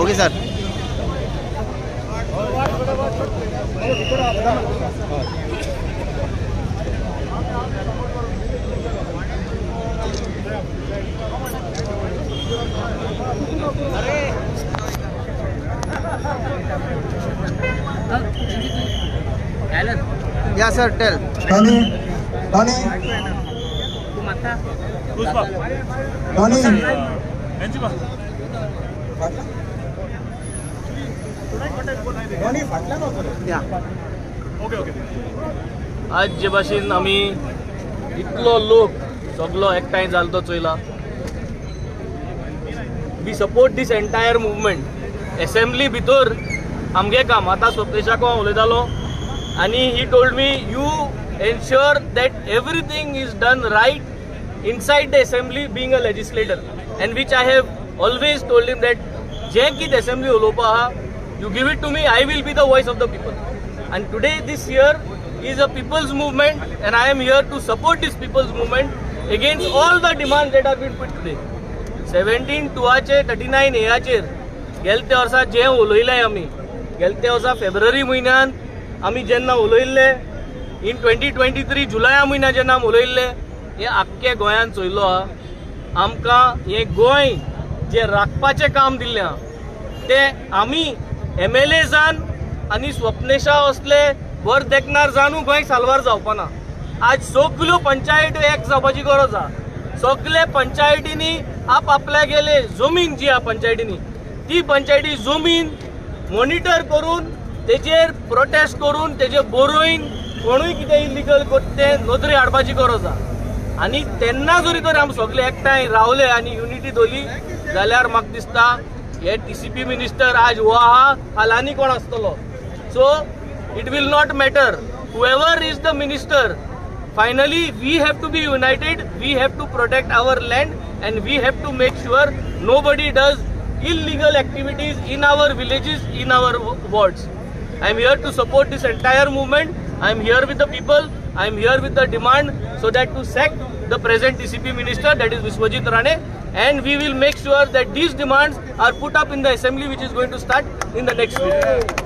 Okay sir. या sir tell Tony आज जे भाशेन आमी इतलो लोक सगलो एकठांय जालो तो चोयला. We support this entire movement. Assembly भितर आमगे काम आतां स्वप्नेशाक हांव उलयतालो आनी he told me you ensure that everything is done right inside the assembly being a legislator and which I have always told him that जें कितें असेंब्ली उलोवपा आहा you give it to me, I will be the voice of the people. And today this year is a people's movement and I am here to support this people's movement against all the demands that have been put today. 17/2 39 एयाचेर गेलते वर्सा जे उलयले आमी गेलते वर्सा फेब्रुवारी म्हयन्यान आमी जेन्ना उलयल्ले इन 2023 जुलया म्हयन्यान जेन्ना उलयल्ले हे आख्खे गोंयान चोयलो आहा. आमकां हे गोंय जे राखपाचें काम दिल्लें आहा ते आमी MLA जान आनी स्वप्नेशा असले वर देखणार जानू गोंय साल्वार जावपाना. आज सगल्यो पंचायती एक जावपाची गरज आहा. सगळे पंचायतींनी आपल्या गेले जमीन जी आहा पंचायतींनी ती पंचायती जमीन मॉनिटर करून तेजेर प्रोटेस्ट करून तेजे बरोवन कोणूय कितें इलिगल करते नोंदणी हाडपाची गरज आहा. आनी तेन्ना जरी तर आमी सगळे एकठांय रावले आनी युनिटी दवरली जाल्यार म्हाका दिसता ये TCP मिनिस्टर आज हो आहा फालांनी कोण आसतलो. So it will not matter however is the minister. Finally we have to be united. We have to protect our land and we have to make sure nobody does illegal activities in our villages in our wards. I am here to support this entire movement. I am here with the people. I am here with the demand so that to sack the present TCP minister, that is Vishwajit Rane, and we will make sure that these demands are put up in the assembly which is going to start in the next week.